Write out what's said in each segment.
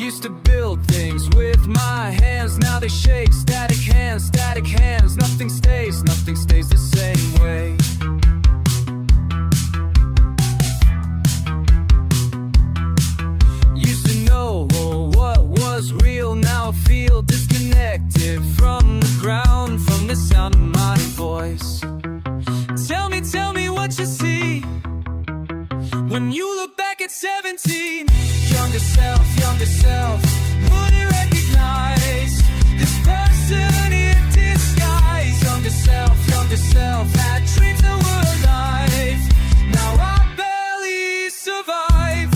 Used to build things with my hands, now they shake. Static hands, nothing stays the same way. Used to know what was real, now I feel disconnected from the ground, from the sound of my voice. Tell me what you see when you look back at 17. Younger self, wouldn't recognize this person in disguise. Younger self, had dreams that were alive. Now I barely survive.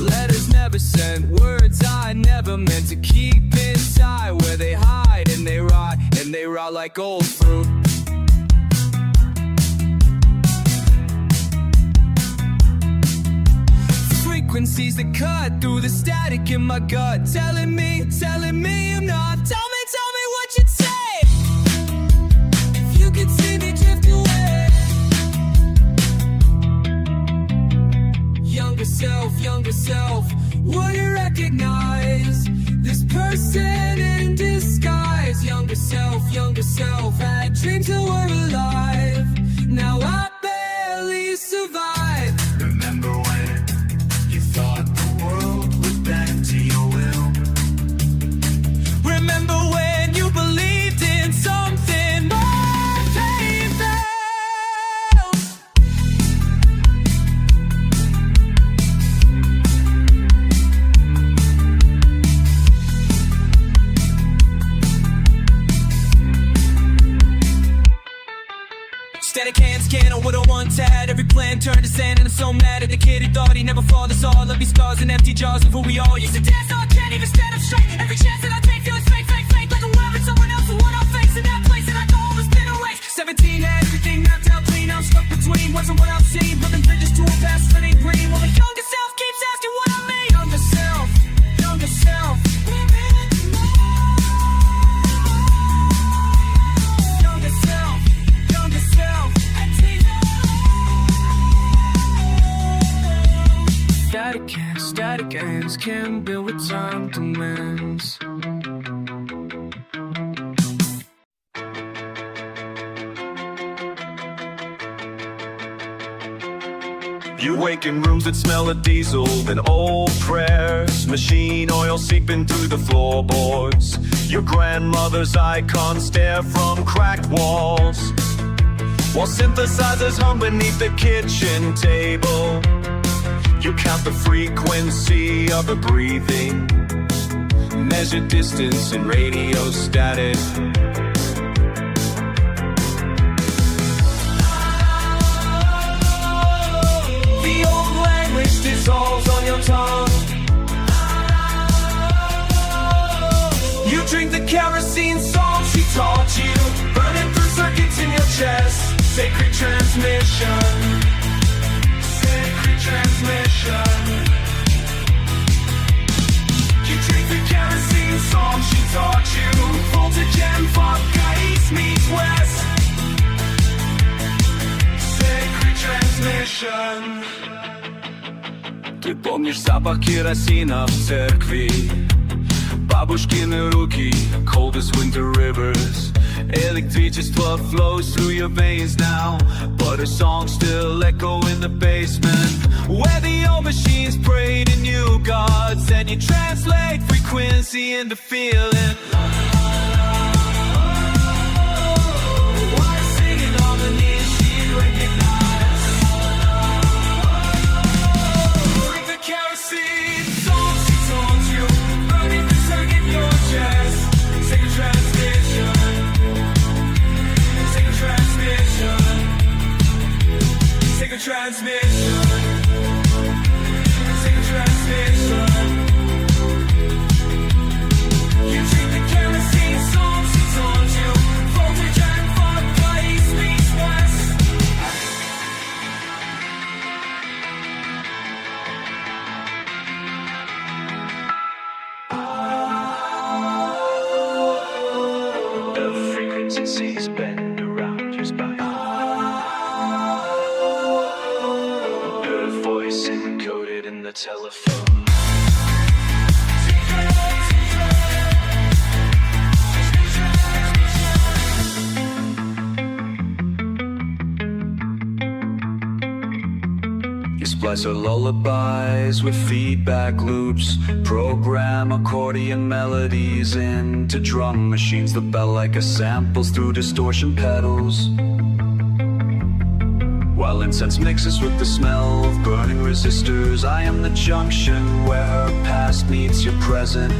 Letters never sent, words I never meant to keep inside, where they hide and they rot like old fruit. Frequencies that cut through the static in my gut, telling me I'm not. Tell me what you'd say if you could see me drift away. Younger self, would you recognize this person in disguise? Younger self, had dreams that were alive. Now I barely survive. Remember when you thought the world would bend to your will? Remember when you believed in something more painful? Static hands, can on what I once had. Every plan turned to sand, and I'm so mad at the kid who thought he'd never fall. This all of these scars and empty jars of who we all used to dance. So I can't even stand up straight. Every chance that I take feels fake. Like I'm wearing someone else for what I'm facing. That place that I thought was been erased. 17 had everything mapped out clean. I'm stuck between wasn't what I've seen. Building bridges to a past that ain't green. While the younger self keeps asking what I mean. Younger self. Static hands can build what time demands. You wake in rooms that smell of diesel and old prayers, machine oil seeping through the floorboards. Your grandmother's icons stare from cracked walls, while synthesizers hum beneath the kitchen table. You count the frequency of her breathing, measure distance in radio static. The old language dissolves on your tongue. You drink the kerosene salt she taught you, burning through circuits in your chest. Sacred transmission. You drink the kerosene song she taught you. Voltage and vodka, east meets west. Sacred transmission. Ty pomnisz zapach kerosina w cerkwi, babuszkine ruki, cold as winter rivers. Electricity flows through your veins now, but her songs still echo in the basement, where the old machines pray to new gods, and you translate frequency into feeling. While singing harmonies she'd recognize. Drink the kerosene song she taught you, burning the circuit in your chest. Sacred transmission. Sacred transmission. Sacred transmission. You drink the kerosene song she taught you. Voltage and vodka, east meets west. The frequencies bend around your spine. splice our lullabies with feedback loops. Program accordion melodies into drum machines. The bell like a samples through distortion pedals, while incense mixes with the smell of burning resistors. I am the junction where past meets your present,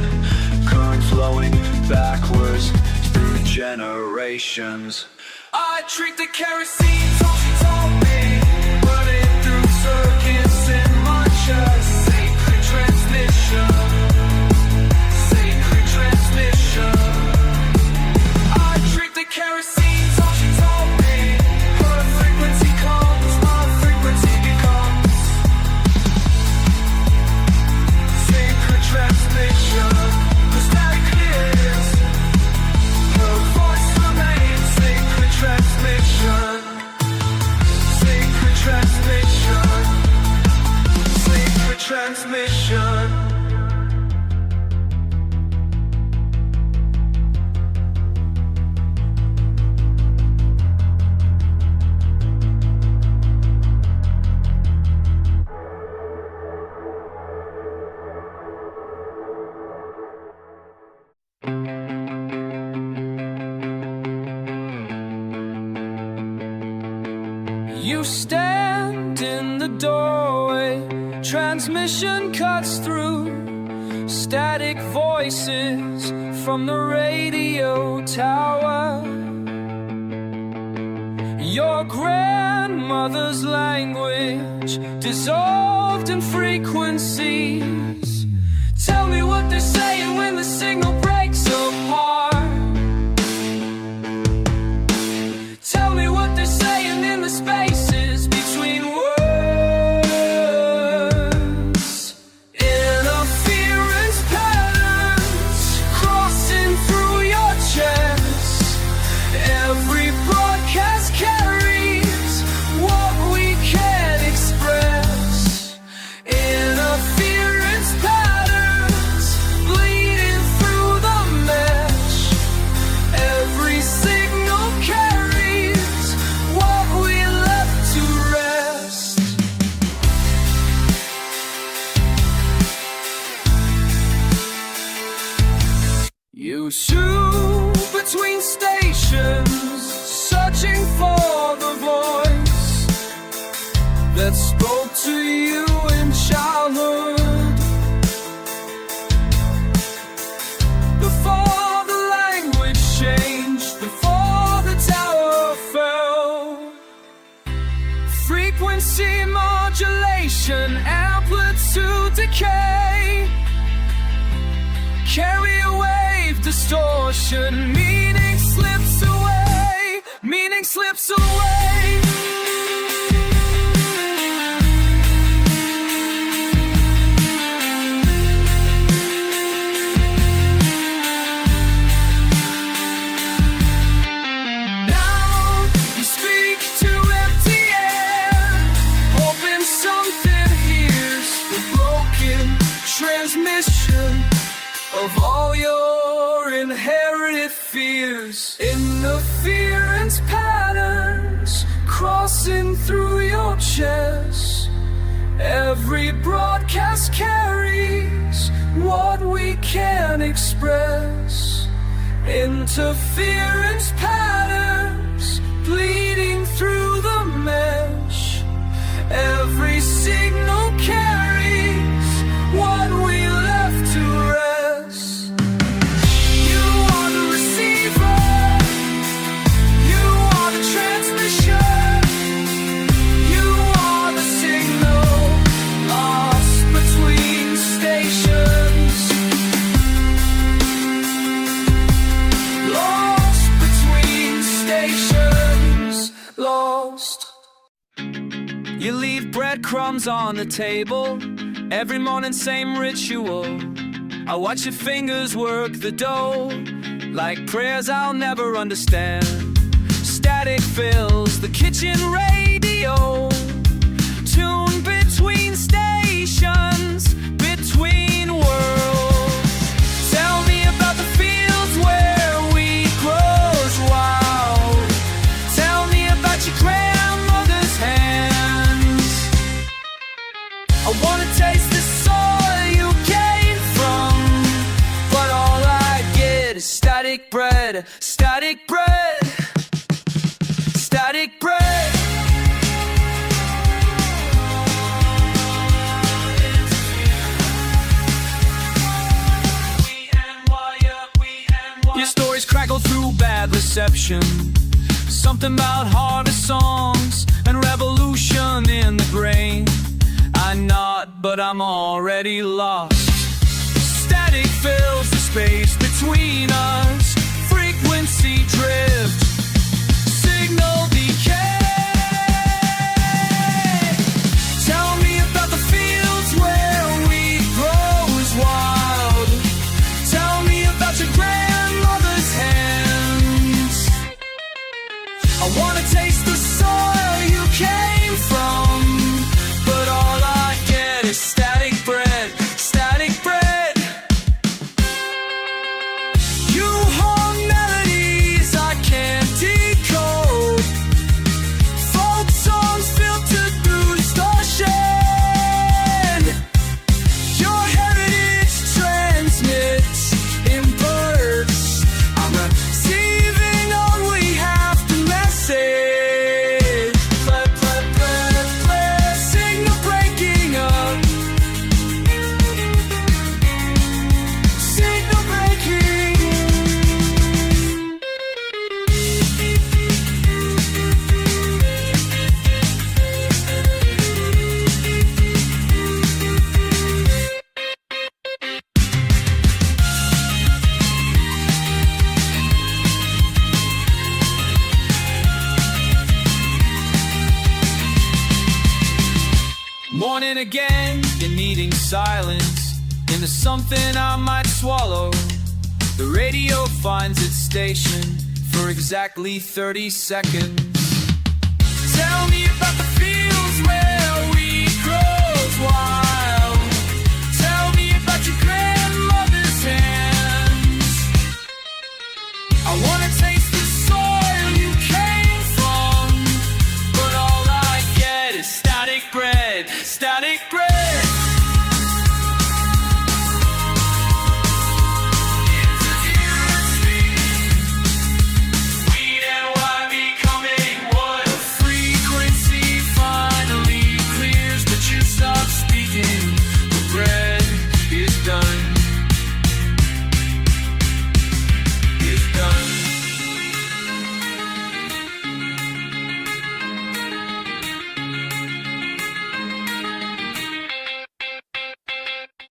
current flowing backwards through generations. I treat the kerosene, so she told me, running through circuits in my chest. Sacred transmission, sacred transmission. I treat the kerosene, so she told me, her frequency comes, my frequency becomes. Sacred transmission, the static clears, her voice remains. Sacred transmission, sacred transmission, sacred transmission. You stand in the doorway, transmission cuts through, static voices from the radio tower. Your grandmother's language dissolved in frequencies. Tell me what they're saying when the signal breaks apart. Tell me what they're saying in the spaces between words. Interference patterns crossing through your chest. Every broadcast carries what we can express. Interference patterns bleeding through the mesh. Every signal carries what we left to rest. You shoot between stations, searching for the voice that spoke to you in childhood. Before the language changed, before the tower fell. Frequency modulation, amplitude decay. Carry a wave distortion, meaning slips away, meaning slips away. Now you speak to empty air, hoping something hears the broken transmission of all your inherited fears. Interference patterns crossing through your chest. Every broadcast carries what we can express. Interference patterns bleeding through the mesh. Every signal carries what we left to rest. You are the receiver, you are the transmission, you are the signal lost between stations. Lost between stations, lost. You leave breadcrumbs on the table. Every morning, same ritual. I watch your fingers work the dough, like prayers I'll never understand. Static fills the kitchen radio, tuned between stations, between worlds. Tell me about the fields where wheat grows wild. Tell me about your grandmother's hands. static bread, static bread, static bread. Your stories crackle through bad reception. Something about harvest songs and revolution in the grain. I nod, but I'm already lost. Static fills the space between us. Frequency drift, signal decay. Tell me about the fields where wheat grows wild. Tell me about your grandmother's hands. I wanna taste the soil you came from, but all I get is static bread, static bread. You hum melodies I can't decode, folk songs filtered through distortion. Your heritage transmits in bursts. I'm receiving only half the message. Signal breaking up. Signal breaking. Morning again, you're needing silence into something I might swallow. The radio finds its station for exactly 30 seconds. Tell me about the fields where wheat grows wild.